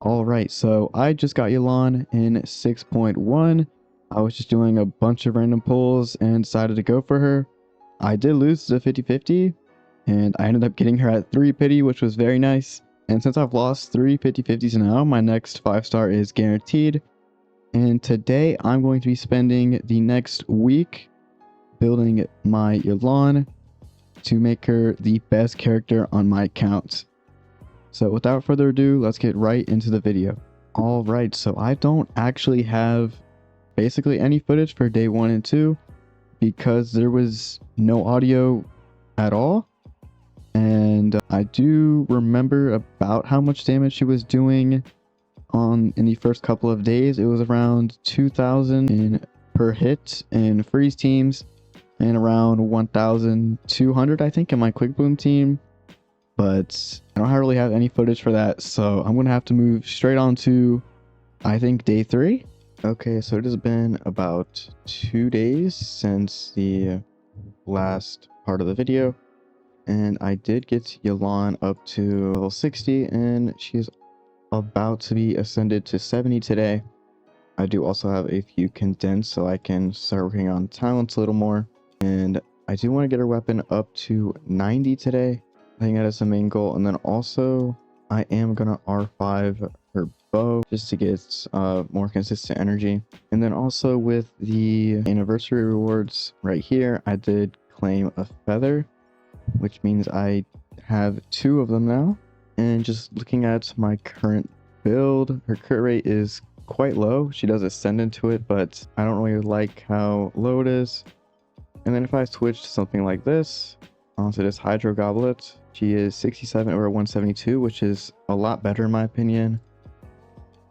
Alright, so I just got Yelan in 6.1. I was just doing a bunch of random pulls and decided to go for her. I did lose the 50-50, and I ended up getting her at 3 pity, which was very nice. And since I've lost 3 50-50s now, my next 5-star is guaranteed. And today I'm going to be spending the next week building my Yelan to make her the best character on my account. So without further ado, let's get right into the video. Alright, so I don't actually have basically any footage for day 1 and 2 because there was no audio at all. And I do remember about how much damage she was doing in the first couple of days. It was around 2,000 per hit in freeze teams and around 1,200 I think in my quick bloom team. But I don't really have any footage for that, so I'm gonna have to move straight on to, I think, day 3. Okay, so it has been about 2 days since the last part of the video, and I did get Yelan up to level 60, and she is about to be ascended to 70 today. I do also have a few condensed, so I can start working on talents a little more, and I do want to get her weapon up to 90 today. I think that is the main goal. And then also I am gonna R5 her bow just to get more consistent energy. And then also with the anniversary rewards right here, I did claim a feather, which means I have 2 of them now. And just looking at my current build, her crit rate is quite low. She does ascend into it, but I don't really like how low it is. And then if I switch to something like this, onto this Hydro Goblet, she is 67 over 172, which is a lot better in my opinion.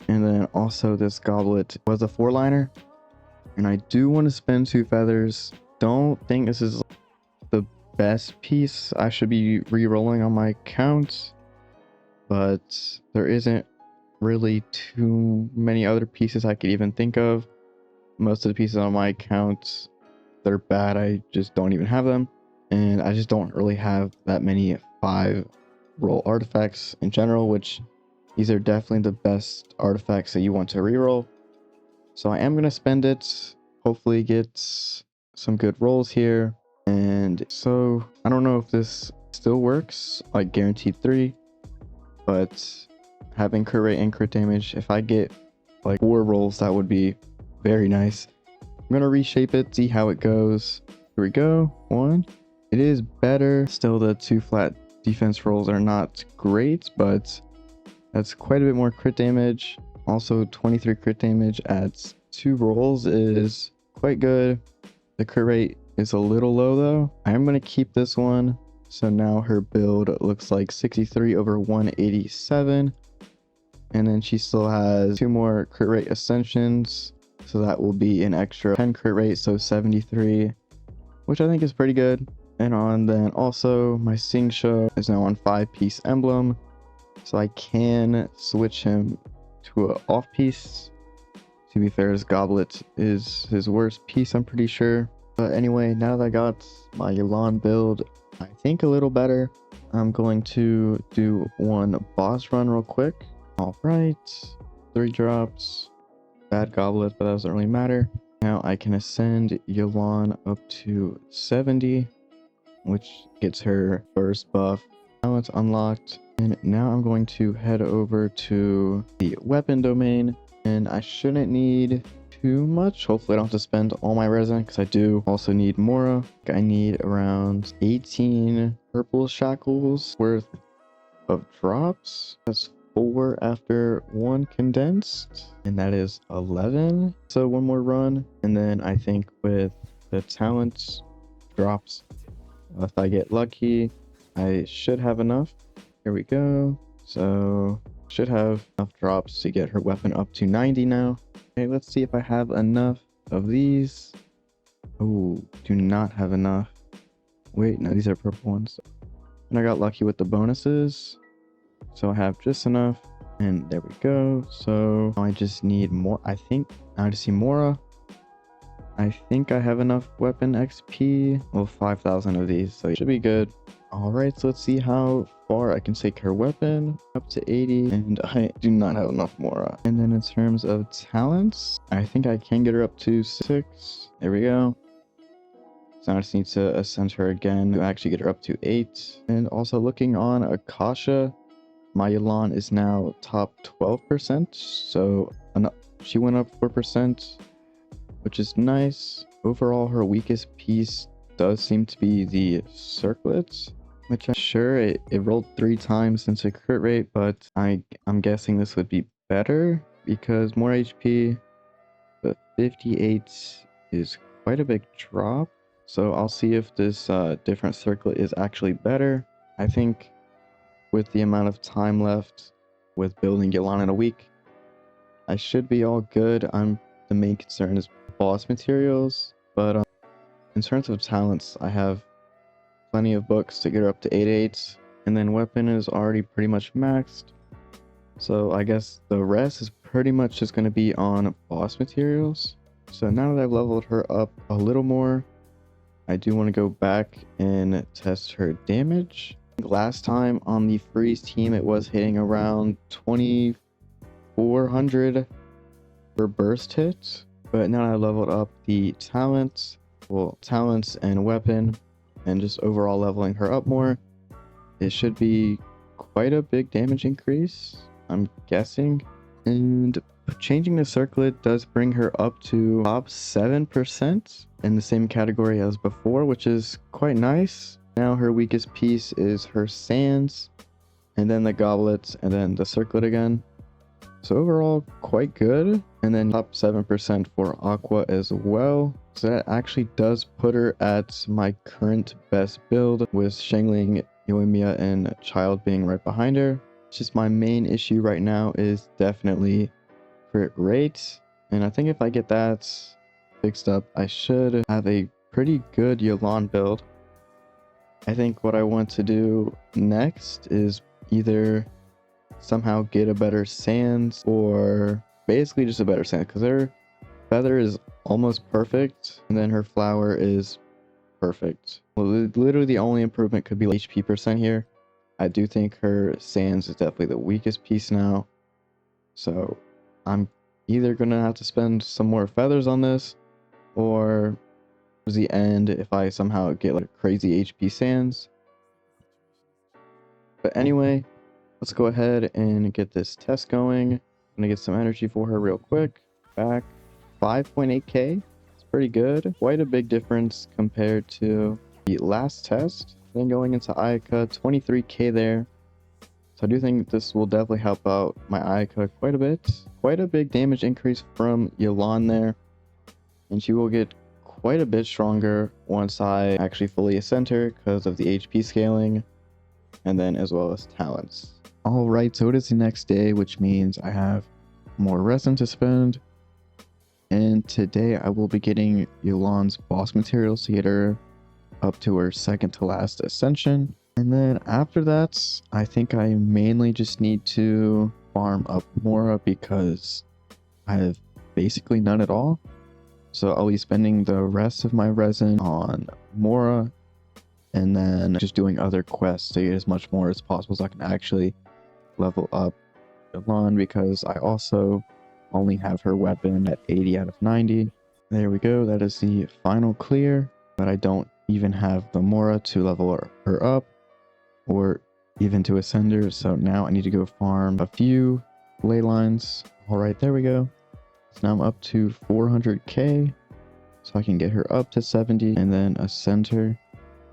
And then also this goblet was a 4-liner, and I do want to spend 2 feathers. Don't think this is the best piece I should be re-rolling on my account, but there isn't really too many other pieces I could even think of. Most of the pieces on my account, they're bad. I just don't even have them. And I just don't really have that many 5-roll artifacts in general, which these are definitely the best artifacts that you want to reroll. So I am going to spend it, hopefully get some good rolls here. And so I don't know if this still works, like guaranteed 3, but having crit rate and crit damage, if I get like 4 rolls, that would be very nice. I'm going to reshape it, see how it goes. Here we go. 1. It is better. Still, the 2 flat defense rolls are not great, but that's quite a bit more crit damage. Also, 23 crit damage at 2 rolls is quite good. The crit rate is a little low though. I am going to keep this one. So now her build looks like 63 over 187. And then she still has 2 more crit rate ascensions. So that will be an extra 10 crit rate, so 73, which I think is pretty good. And then also my Sing Show is now on 5-piece emblem, so I can switch him to an off piece. To be fair, his goblet is his worst piece, I'm pretty sure. But anyway, now that I got my Yelan build, I think a little better, I'm going to do one boss run real quick. Alright, 3 drops, bad goblet, but that doesn't really matter. Now I can ascend Yelan up to 70. Which gets her first buff. Now it's unlocked, and now I'm going to head over to the weapon domain, and I shouldn't need too much. Hopefully I don't have to spend all my resin, because I do also need Mora. I need around 18 purple shackles worth of drops. That's 4 after 1 condensed, and that is 11. So 1 more run, and then I think with the talents drops, if I get lucky, I should have enough. Here we go. So should have enough drops to get her weapon up to 90 now. Okay, let's see if I have enough of these. Oh, do not have enough. Wait, no, these are purple ones. And I got lucky with the bonuses, so I have just enough. And there we go. So I just need more. I think I just see Mora. I think I have enough weapon XP. Well, 5,000 of these, so it should be good. Alright, so let's see how far I can take her weapon up to 80, and I do not have enough Mora. And then in terms of talents, I think I can get her up to 6. There we go. So I just need to ascend her again to actually get her up to 8. And also looking on Akasha, my Yelan is now top 12%, so she went up 4%, which is nice. Overall, her weakest piece does seem to be the circlets, which I'm sure it rolled 3 times since a crit rate, but I'm guessing this would be better because more HP, but 58 is quite a big drop. So I'll see if this different circlet is actually better. I think with the amount of time left with building Yelan in a week, I should be all good. The main concern is boss materials, but in terms of talents, I have plenty of books to get her up to 8/8, and then weapon is already pretty much maxed. So I guess the rest is pretty much just going to be on boss materials. So now that I've leveled her up a little more, I do want to go back and test her damage. Last time on the freeze team, it was hitting around 2400 for burst hits, but now I leveled up the talents and weapon, and just overall leveling her up more, it should be quite a big damage increase, I'm guessing. And changing the circlet does bring her up to top 7% in the same category as before, which is quite nice. Now her weakest piece is her sands, and then the goblets, and then the circlet again. So overall, quite good. And then top 7% for Aqua as well. So that actually does put her at my current best build, with Shangling, Yoimiya, and Child being right behind her. It's just my main issue right now is definitely crit rate. And I think if I get that fixed up, I should have a pretty good Yelan build. I think what I want to do next is either somehow get a better sands, or basically just a better sand, because her feather is almost perfect and then her flower is perfect. Well, literally the only improvement could be HP percent here. I do think her sands is definitely the weakest piece now, so I'm either gonna have to spend some more feathers on this, or towards the end, if I somehow get like crazy HP sands. But anyway, let's go ahead and get this test going. I'm gonna get some energy for her real quick. Back 5.8k. It's pretty good. Quite a big difference compared to the last test. Then going into Ayaka, 23k there. So I do think this will definitely help out my Ayaka quite a bit. Quite a big damage increase from Yelan there. And she will get quite a bit stronger once I actually fully ascend her because of the HP scaling, and then as well as talents. Alright, so it is the next day, which means I have more resin to spend. And today I will be getting Yelan's boss materials to get her up to her second to last ascension. And then after that, I think I mainly just need to farm up Mora because I have basically none at all. So I'll be spending the rest of my resin on Mora, and then just doing other quests to get as much more as possible so I can actually level up Yelan, because I also only have her weapon at 80 out of 90. There we go, that is the final clear, but I don't even have the Mora to level her up or even to ascend her, so now I need to go farm a few ley lines. Alright, there we go. So now I'm up to 400k, so I can get her up to 70 and then ascend her.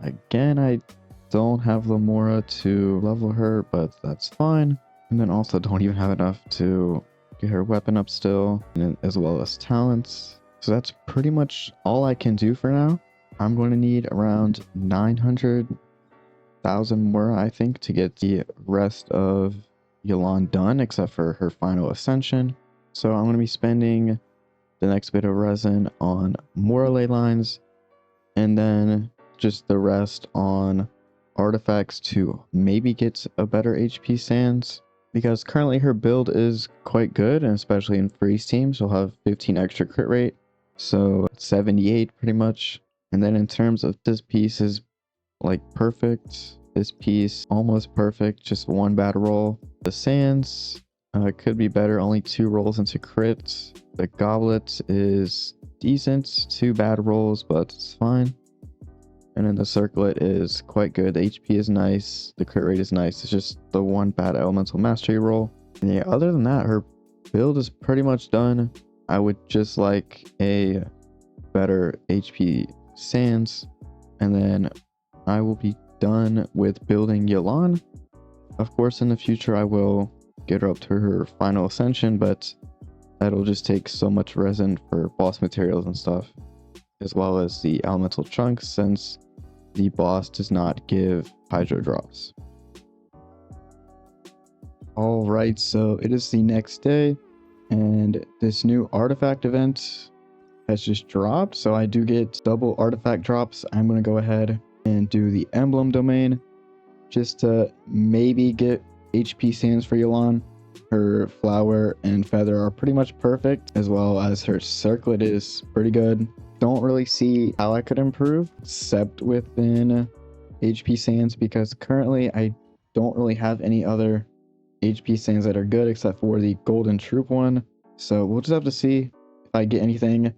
Again, I don't have the Mora to level her, but that's fine. And then also don't even have enough to get her weapon up still, and as well as talents. So that's pretty much all I can do for now. I'm going to need around 900,000 Mora, I think, to get the rest of Yelan done, except for her final ascension. So I'm going to be spending the next bit of resin on Mora ley lines, and then just the rest on artifacts to maybe get a better HP sands, because currently her build is quite good, and especially in freeze team she'll have 15 extra crit rate, so 78 pretty much. And then in terms of this piece is like perfect, This piece almost perfect, just one bad roll. The sands could be better, only 2 rolls into crit. The goblet is decent, 2 bad rolls, but it's fine. And then the circlet is quite good. The HP is nice, the crit rate is nice. It's just the one bad elemental mastery roll. And yeah, other than that, her build is pretty much done. I would just like a better HP sands, and then I will be done with building Yelan. Of course, in the future, I will get her up to her final ascension, but that'll just take so much resin for boss materials and stuff, as well as the elemental chunks, since the boss does not give hydro drops. Alright, so it is the next day, and this new artifact event has just dropped, so I do get double artifact drops. I'm going to go ahead and do the emblem domain just to maybe get HP sands for Yelan. Her flower and feather are pretty much perfect, as well as her circlet is pretty good. Don't really see how I could improve except within HP sands, because currently I don't really have any other HP sands that are good except for the golden troop one. So we'll just have to see. If I get anything,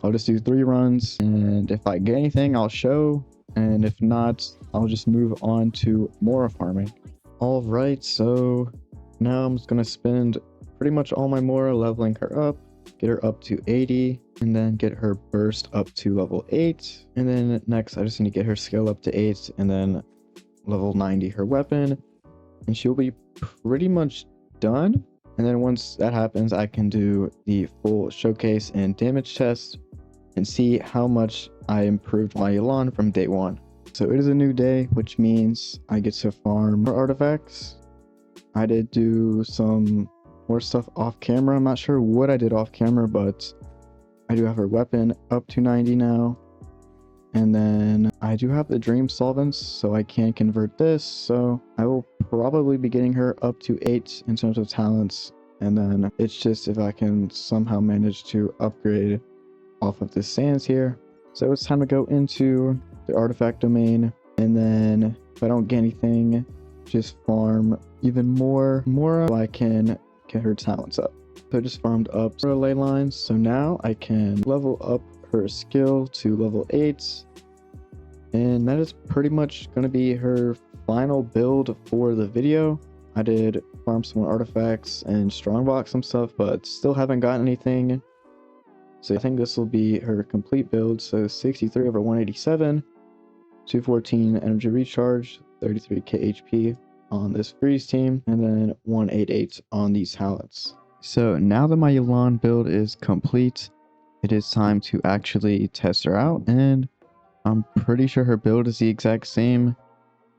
I'll just do 3 runs, and if I get anything, I'll show, and if not, I'll just move on to more farming. All right, so now I'm just gonna spend pretty much all my Mora leveling her up, get her up to 80, and then get her burst up to level 8, and then next I just need to get her skill up to 8, and then level 90 her weapon, and she'll be pretty much done. And then once that happens, I can do the full showcase and damage test and see how much I improved my Yelan from day 1. So it is a new day, which means I get to farm more artifacts. I did do some more stuff off camera. I'm not sure what I did off camera, but I do have her weapon up to 90 now. And then I do have the dream solvents, so I can convert this. So I will probably be getting her up to 8 in terms of talents. And then it's just if I can somehow manage to upgrade off of the sands here. So it's time to go into the artifact domain. And then if I don't get anything, just farm even more so I can get her talents up. So I just farmed up her ley lines. So now I can level up her skill to level 8. And that is pretty much going to be her final build for the video. I did farm some more artifacts and strongbox some stuff, but still haven't gotten anything. So I think this will be her complete build. So 63 over 187, 214 energy recharge, 33k HP on this freeze team, and then 188 on these talents. So now that my Yelan build is complete, it is time to actually test her out, and I'm pretty sure her build is the exact same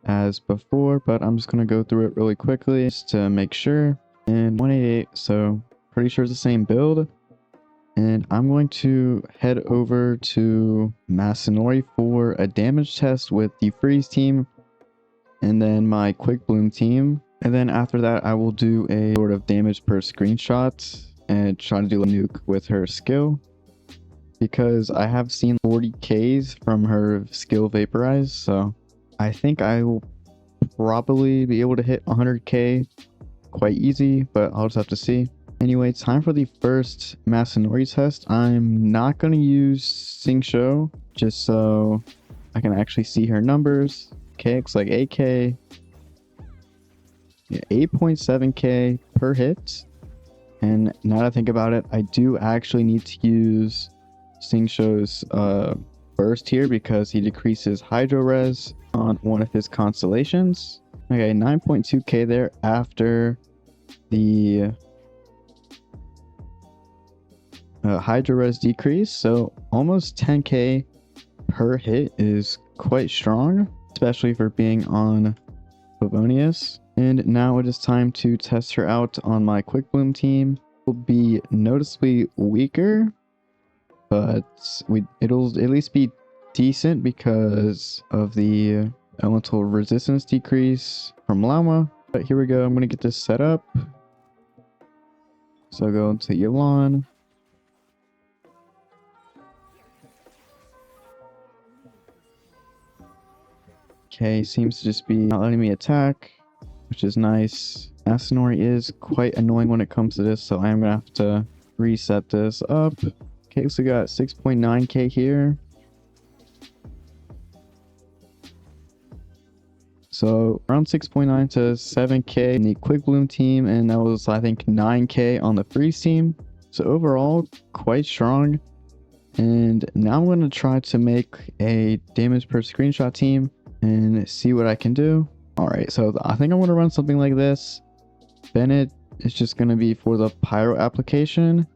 as before, but I'm just going to go through it really quickly just to make sure. And 188, so pretty sure it's the same build. And I'm going to head over to Masanori for a damage test with the freeze team and then my quick bloom team. And then after that, I will do a sort of damage per screenshot and try to do a nuke with her skill, because I have seen 40Ks from her skill vaporize. So I think I will probably be able to hit 100k quite easy, but I'll just have to see. Anyway, time for the first Masanori test. I'm not going to use Sing Show just so I can actually see her numbers. Okay, looks like 8k. Yeah, 8.7k per hit. And now that I think about it, I do actually need to use Sing Show's burst here because he decreases hydro res on one of his constellations. Okay, 9.2k there after the hydro res decrease, so almost 10k per hit is quite strong, especially for being on Favonius. And now it is time to test her out on my quick bloom team. It will be noticeably weaker, but it'll at least be decent because of the elemental resistance decrease from Llama. But here we go, I'm gonna get this set up. So go into Yelan. Okay, seems to just be not letting me attack, which is nice. Asinori is quite annoying when it comes to this, so I am gonna have to reset this up. Okay, so we got 6.9k here. So around 6.9 to 7k in the Quick Bloom team, and that was I think 9k on the Freeze team. So overall, quite strong. And now I'm going to try to make a damage per screenshot team and see what I can do. Alright, so I think I'm going to run something like this. Bennett is just going to be for the Pyro application.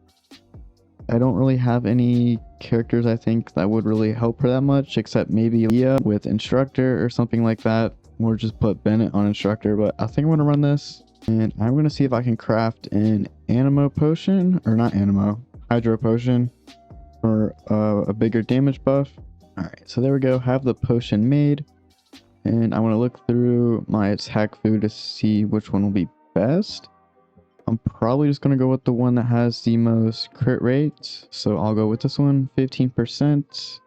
I don't really have any characters I think that would really help her that much, except maybe Leah with Instructor or something like that. Or just put Bennett on Instructor, but I think I'm going to run this. And I'm going to see if I can craft an Animo potion, or not Animo, Hydro potion for a bigger damage buff. Alright, so there we go, have the potion made. And I want to look through my attack food to see which one will be best. I'm probably just going to go with the one that has the most crit rate. So I'll go with this one, 15%.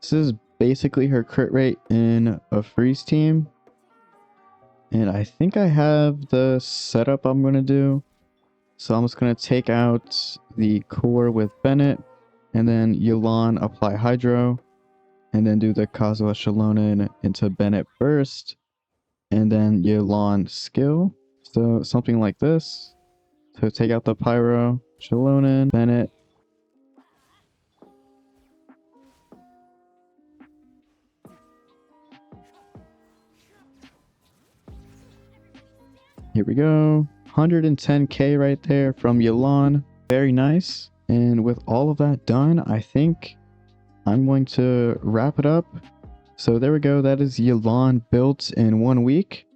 This is basically her crit rate in a Freeze team. And I think I have the setup I'm going to do. So I'm just going to take out the core with Bennett. And then Yelan apply Hydro. And then do the Kazuha Shalonen into Bennett Burst. And then Yelan skill. So something like this. So take out the Pyro, Shalonen, Bennett. Here we go. 110k right there from Yelan. Very nice. And with all of that done, I think I'm going to wrap it up. So there we go. That is Yelan built in 1 week.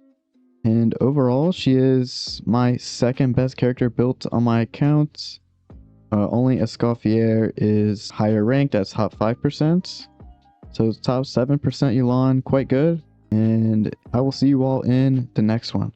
And overall, she is my second best character built on my account. Only Escoffier is higher ranked at top 5%. So top 7% Yelan, quite good. And I will see you all in the next one.